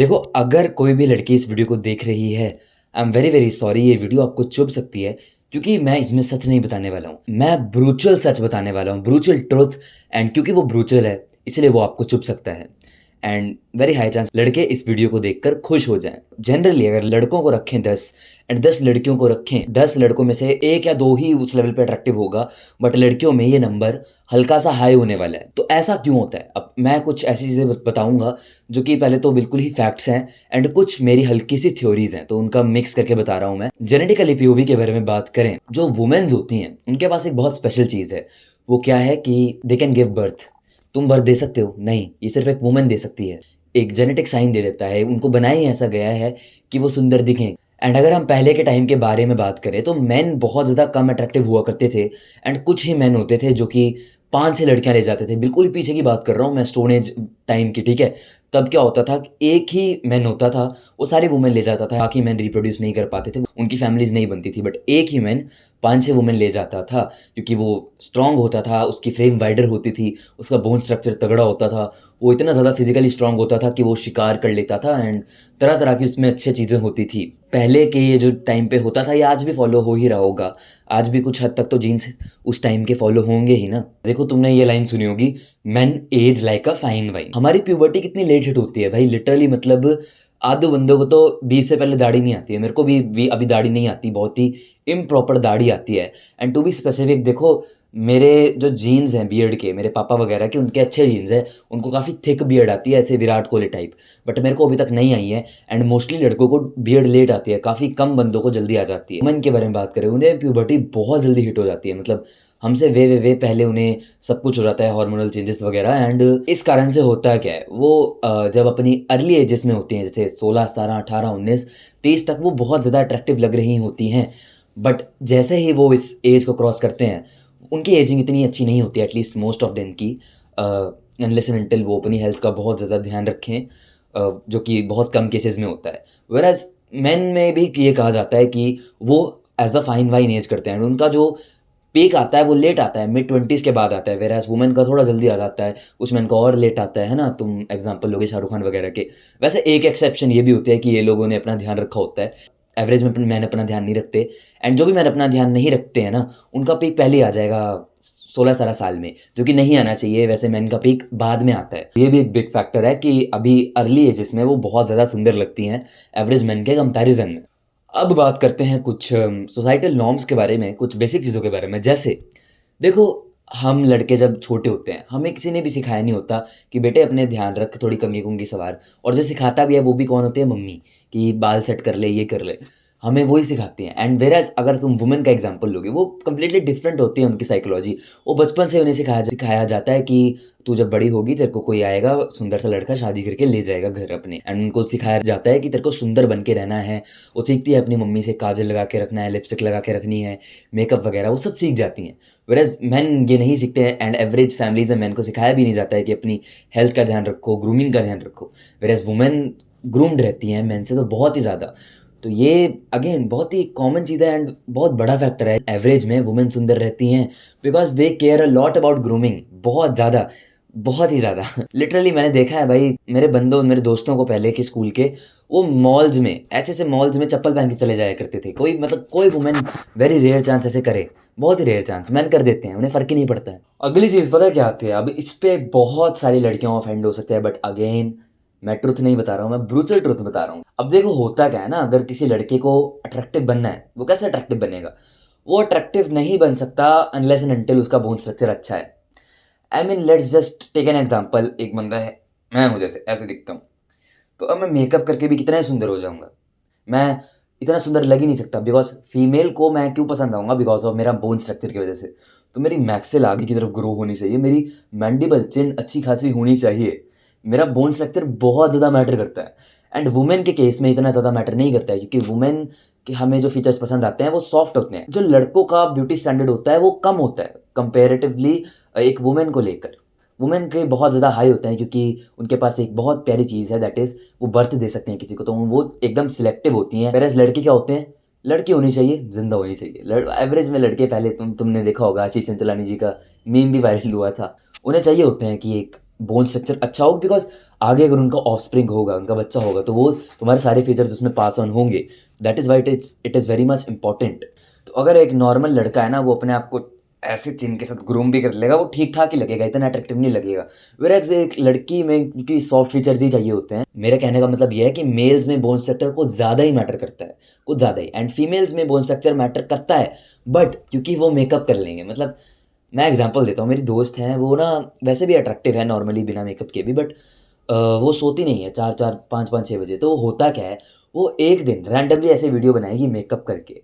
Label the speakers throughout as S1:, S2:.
S1: देखो, अगर कोई भी लड़की इस वीडियो को देख रही है, I am very very sorry, ये वीडियो आपको चुभ सकती है क्योंकि मैं इसमें सच नहीं बताने वाला हूँ। मैं ब्रूचल सच बताने वाला हूँ, ब्रूचल ट्रुथ। एंड क्योंकि वो ब्रूचल है, इसलिए वो आपको चुभ सकता है। एंड वेरी हाई चांस लड़के इस वीडियो को देखकर खुश हो जाएं। जनरली अगर लड़कों को रखें 10 एंड 10 लड़कियों को रखें, 10 लड़कों में से 1 या 2 ही उस लेवल पे अट्रैक्टिव होगा, बट लड़कियों में ये नंबर हल्का सा हाई होने वाला है। तो ऐसा क्यों होता है? अब मैं कुछ ऐसी चीज़ें बताऊंगा जो कि पहले तो बिल्कुल ही फैक्ट्स हैं एंड कुछ मेरी हल्की सी थ्योरीज हैं, तो उनका मिक्स करके बता रहा हूँ मैं। जेनेटिकली पीओवी के बारे में बात करें, जो वुमेन्स होती हैं उनके पास एक बहुत स्पेशल चीज़ है। वो क्या है कि दे कैन गिव बर्थ। तुम बर्थ दे सकते हो? नहीं, ये सिर्फ एक वुमेन दे सकती है। एक जेनेटिक साइन दे देता है, उनको बनाया ही ऐसा गया है कि वो सुंदर दिखें। एंड अगर हम पहले के टाइम के बारे में बात करें तो मेन बहुत ज़्यादा कम अट्रैक्टिव हुआ करते थे एंड कुछ ही मेन होते थे जो कि 5-6 लड़कियां ले जाते थे। बिल्कुल ही पीछे की बात कर रहा हूँ मैं, स्टोन एज टाइम की, ठीक है? तब क्या होता था कि एक ही मैन होता था, वो सारी वुमेन ले जाता था। बाकी मैन रिप्रोड्यूस नहीं कर पाते थे, उनकी फैमिलीज नहीं बनती थी, बट एक ही मैन 5-6 वुमेन ले जाता था क्योंकि वो स्ट्रांग होता था, उसकी फ्रेम वाइडर होती थी, उसका बोन स्ट्रक्चर तगड़ा होता था, वो इतना ज़्यादा फिजिकली स्ट्रांग होता था कि वो शिकार कर लेता था एंड तरह तरह की उसमें अच्छी चीज़ें होती थी। पहले के ये जो टाइम पे होता था, ये आज भी फॉलो हो ही रहा होगा। आज भी कुछ हद तक तो जीन्स उस टाइम के फॉलो होंगे ही ना। देखो, तुमने ये लाइन सुनी होगी, men age like a fine wine. हमारी प्यूबर्टी कितनी लेट हिट होती है भाई, लिटरली। मतलब आधे बंदों को तो 20 से पहले दाढ़ी नहीं आती है। मेरे को भी अभी दाढ़ी नहीं आती, बहुत ही इम्प्रॉपर दाढ़ी आती है। एंड टू बी स्पेसिफिक, देखो, मेरे जो जीन्स हैं बियर्ड के, मेरे पापा वगैरह के, उनके अच्छे जीन्स हैं, उनको काफ़ी थिक बियर्ड आती है, ऐसे विराट कोहली टाइप। बट मेरे को अभी तक नहीं आई है एंड मोस्टली लड़कों को बियर्ड लेट आती है, काफ़ी कम बंदों को जल्दी आ जाती है। वुमेन के बारे में बात करें, उन्हें प्यूबर्टी बहुत जल्दी हिट हो जाती है। मतलब हमसे वे पहले उन्हें सब कुछ हो जाता है, हार्मोनल चेंजेस वगैरह। एंड इस कारण से होता क्या है, वो जब अपनी अर्ली एजेस में होती हैं, जैसे 16, 17, 18, 19, 30 तक, वो बहुत ज़्यादा अट्रैक्टिव लग रही होती हैं। बट जैसे ही वो इस एज को क्रॉस करते हैं, उनकी एजिंग इतनी अच्छी नहीं होती, एटलीस्ट मोस्ट ऑफ देम की, अनलेस एंड अनटिल वो अपनी हेल्थ का बहुत ज़्यादा ध्यान रखें, जो कि बहुत कम केसेस में होता है। वेयरएज़ मेन में भी ये कहा जाता है कि वो as a fine wine age करते हैं। उनका जो पीक आता है वो लेट आता है, मिड-20s के बाद आता है, वेयरएज़ वुमेन का थोड़ा जल्दी आ जाता है, कुछ मेन का और लेट आता है ना? तुम एग्ज़ाम्पल लोगे शाहरुख खान वगैरह के। वैसे एक एक्सेप्शन ये भी होती है कि ये लोगों ने अपना ध्यान रखा होता है। एवरेज में मैन अपना ध्यान नहीं रखते एंड जो भी मैन अपना ध्यान नहीं रखते हैं ना, उनका पीक पहले ही आ जाएगा 16-17 साल में, जो कि नहीं आना चाहिए। वैसे मेन का पीक बाद में आता है। ये भी एक बिग फैक्टर है कि अभी अर्ली एजेस में वो बहुत ज़्यादा सुंदर लगती हैं एवरेज मेन के कंपैरिज़न में। अब बात करते हैं कुछ सोसाइटल नॉर्म्स के बारे में, कुछ बेसिक चीज़ों के बारे में। जैसे देखो, हम लड़के जब छोटे होते हैं, हमें किसी ने भी सिखाया नहीं होता कि बेटे अपने ध्यान रख, थोड़ी कंघी-कुंघी संवार। और जो सिखाता भी है वो भी कौन होती है? मम्मी, कि बाल सेट कर ले, ये कर ले। हमें वो ही सिखाती हैं। एंड व्हेयरएज़ अगर तुम वुमेन का एग्ज़ाम्पल लोगे, वो कंप्लीटली डिफरेंट होती है उनकी साइकोलॉजी। वो बचपन से उन्हें सिखाया जाता है कि तू जब बड़ी होगी, तेरे को कोई आएगा सुंदर सा लड़का, शादी करके ले जाएगा घर अपने। एंड उनको सिखाया जाता है कि तेरे को सुंदर बन के रहना है। वो सीखती है अपनी मम्मी से, काजल लगा के रखना है, लिपस्टिक लगा के रखनी है, मेकअप वगैरह वो सब सीख जाती हैं। व्हेयरएज़ मेन ये नहीं सीखते हैं एंड एवरेज फैमिलीज़ में मेन को सिखाया भी नहीं जाता है कि अपनी हेल्थ का ध्यान रखो, ग्रूमिंग का ध्यान रखो। व्हेयरएज़ वुमेन ग्रूम्ड रहती हैं मेन से तो बहुत ही ज़्यादा। तो ये अगेन बहुत ही कॉमन चीज़ है एंड बहुत बड़ा फैक्टर है। एवरेज में वुमेन सुंदर रहती हैं because they care a lot about grooming, बहुत ज़्यादा, बहुत ही ज़्यादा। लिटरली मैंने देखा है भाई, मेरे बंदों, मेरे दोस्तों को पहले के स्कूल के, वो मॉल्स में, ऐसे-ऐसे मॉल्स में चप्पल पहन के चले जाया करते थे। कोई मतलब कोई वुमेन वेरी रेयर चांस ऐसे करे, बहुत ही रेयर चांस। मेन कर देते हैं, उन्हें फ़र्क ही नहीं पड़ता है। अगली चीज़ पता है क्या आती है? अब इस पे बहुत सारी लड़कियाँ ऑफेंड हो सकते हैं, बट अगेन मैं ट्रुथ नहीं बता रहा हूँ, मैं ब्रूचल ट्रुथ बता रहा हूँ। अब देखो, होता क्या है ना, अगर किसी लड़के को अट्रैक्टिव बनना है, वो कैसे अट्रैक्टिव बनेगा? वो अट्रैक्टिव नहीं बन सकता अनलेस एंड अनटिल उसका बोन स्ट्रक्चर अच्छा है। I mean let's just take an example. एक बंदा है, मैं हूँ, जैसे ऐसे दिखता हूँ, तो अब मैं मेकअप करके भी कितना ही सुंदर हो जाऊँगा। मैं इतना सुंदर लग ही नहीं सकता बिकॉज़ फीमेल को मैं क्यों पसंद आऊँगा? बिकॉज़ ऑफ मेरा बोन स्ट्रक्चर की वज़ह से। तो मेरी मैक्सिल आगे की तरफ ग्रो होनी चाहिए, मेरी मैंडिबल, चिन अच्छी खासी होनी चाहिए। मेरा बोन स्ट्रक्चर बहुत ज़्यादा मैटर करता है एंड वुमेन के केस में इतना ज़्यादा मैटर नहीं करता है क्योंकि वुमेन के हमें जो फीचर्स पसंद आते हैं वो सॉफ्ट होते हैं। जो लड़कों का ब्यूटी स्टैंडर्ड होता है वो कम होता है कंपैरेटिवली एक वुमेन को लेकर। वुमेन के बहुत ज़्यादा हाई होते हैं क्योंकि उनके पास एक बहुत प्यारी चीज़ है, दैट इज़ वो बर्थ दे सकते हैं किसी को, तो वो एकदम सिलेक्टिव होती हैं। व्हेयरएज़ लड़के क्या होते हैं? लड़की होनी चाहिए, ज़िंदा होनी चाहिए। एवरेज में लड़के, पहले तुमने देखा होगा आशीष चंचलानी जी का मीम भी वायरल हुआ था। उन्हें चाहिए होते हैं कि एक बोन स्ट्रक्चर अच्छा हो बिकॉज़ आगे अगर उनका ऑफस्प्रिंग होगा, उनका बच्चा होगा, तो वो तुम्हारे सारे फीचर्स उसमें पास ऑन होंगे। That is why it is very much important. तो अगर एक नॉर्मल लड़का है ना, वो अपने आप को ऐसे चिन के साथ ग्रूम भी कर लेगा, वो ठीक-ठाक ही लगेगा, इतना अट्रैक्टिव नहीं लगेगा। व्हेयरएज़ एक लड़की में क्योंकि सॉफ्ट फीचर्स ही चाहिए होते हैं। मेरे कहने का मतलब ये है कि मेल्स में बोन स्ट्रक्चर कुछ ज़्यादा ही मैटर करता है, कुछ ज़्यादा ही, एंड फीमेल्स में बोन स्ट्रक्चर मैटर करता है, बट क्योंकि वो मेकअप कर लेंगे। मतलब मैं एग्ज़ाम्पल देता हूँ, मेरी दोस्त हैं, वो ना वैसे भी अट्रैक्टिव है नॉर्मली बिना मेकअप के भी, बट वो सोती नहीं है 4-4, 5-5, 6 बजे। तो होता क्या है, वो एक दिन रैंडमली ऐसे वीडियो बनाएगी मेकअप करके,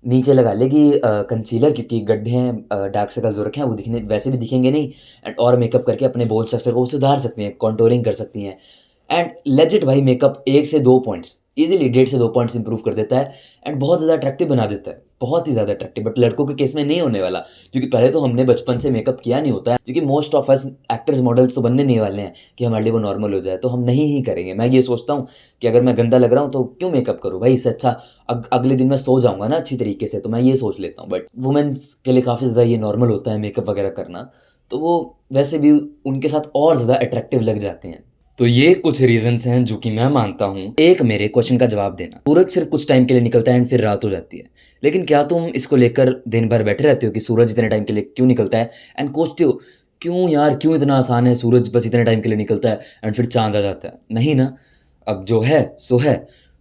S1: नीचे लगा लेगी कंसीलर, क्योंकि गड्ढे हैं, डार्क सर्कल्स हो रखे हैं, वो दिखने वैसे भी दिखेंगे नहीं, एंड और मेकअप करके अपने बोन स्ट्रक्चर को सुधार सकती हैं, कॉन्टूरिंग कर सकती हैं। एंड लेजिट भाई मेकअप 1 से 2 पॉइंट्स ईज़िली 1.5 से 2 पॉइंट्स इंप्रूव कर देता है, एंड बहुत ज़्यादा अट्रैक्टिव बना देता है, बहुत ही ज़्यादा अट्रैक्टिव। बट लड़कों के केस में नहीं होने वाला, क्योंकि पहले तो हमने बचपन से मेकअप किया नहीं होता है, क्योंकि most of us actors, models तो बनने नहीं वाले हैं कि हमारे लिए वो नॉर्मल हो जाए, तो हम नहीं ही करेंगे। मैं ये सोचता हूँ कि अगर मैं गंदा लग रहा हूँ तो क्यों मेकअप करूँ भाई, इससे अच्छा अगले दिन मैं सो जाऊँगा ना अच्छी तरीके से, तो मैं ये सोच लेता हूँ। बट वुमेन्स के लिए काफ़ी ज़्यादा ये नॉर्मल होता है मेकअप वगैरह करना, तो वो वैसे भी उनके साथ और ज़्यादा अट्रैक्टिव लग जाते हैं। तो ये कुछ रीज़न्स हैं जो कि मैं मानता हूँ। एक मेरे क्वेश्चन का जवाब देना, सूरज सिर्फ़ कुछ टाइम के लिए निकलता है एंड फिर रात हो जाती है। लेकिन क्या तुम इसको लेकर दिन भर बैठे रहते हो कि सूरज इतने टाइम के लिए क्यों निकलता है, एंड कोसते हो, क्यों यार, क्यों इतना आसान है, सूरज बस इतने टाइम के लिए निकलता है एंड फिर चाँद आ जाता है? नहीं ना, अब जो है सो है।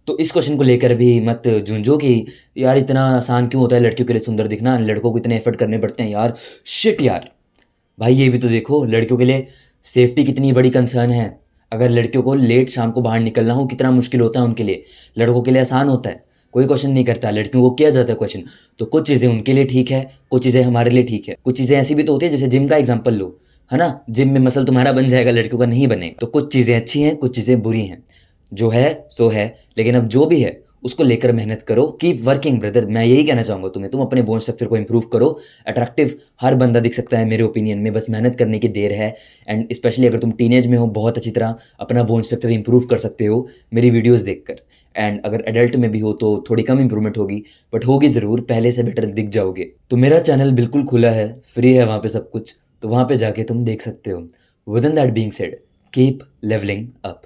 S1: तो इस क्वेश्चन को लेकर भी मत झुंझो कि यार इतना आसान क्यों होता है लड़कियों के लिए सुंदर दिखना, लड़कों को इतने एफ़र्ट करने पड़ते हैं यार। शिट यार! भाई ये भी तो देखो, लड़कियों के लिए सेफ्टी कितनी बड़ी कंसर्न है। अगर लड़कियों को लेट शाम को बाहर निकलना हो, कितना मुश्किल होता है उनके लिए। लड़कों के लिए आसान होता है, कोई क्वेश्चन नहीं करता, लड़कियों को किया जाता है क्वेश्चन। तो कुछ चीज़ें उनके लिए ठीक है, कुछ चीज़ें हमारे लिए ठीक है। कुछ चीज़ें ऐसी भी तो होती है, जैसे जिम का एग्ज़ाम्पल लो, है ना? जिम में मसल तुम्हारा बन जाएगा, लड़कियों का नहीं बनेगा। तो कुछ चीज़ें अच्छी हैं, कुछ चीज़ें बुरी हैं। जो है सो है, लेकिन अब जो भी है उसको लेकर मेहनत करो। कीप वर्किंग ब्रदर, मैं यही कहना चाहूँगा तुम्हें। तुम अपने बोन स्ट्रक्चर को इंप्रूव करो। अट्रैक्टिव हर बंदा दिख सकता है मेरे ओपिनियन में, बस मेहनत करने की देर है। एंड स्पेशली अगर तुम टीनेज में हो, बहुत अच्छी तरह अपना बोन स्ट्रक्चर इंप्रूव कर सकते हो मेरी वीडियोज़ देखकर। एंड अगर एडल्ट में भी हो तो थोड़ी कम इंप्रूवमेंट होगी, बट होगी ज़रूर, पहले से बेटर दिख जाओगे। तो मेरा चैनल बिल्कुल खुला है, फ्री है वहाँ पे सब कुछ, तो वहाँ पे जाके तुम देख सकते हो। Within that being said, keep levelling up.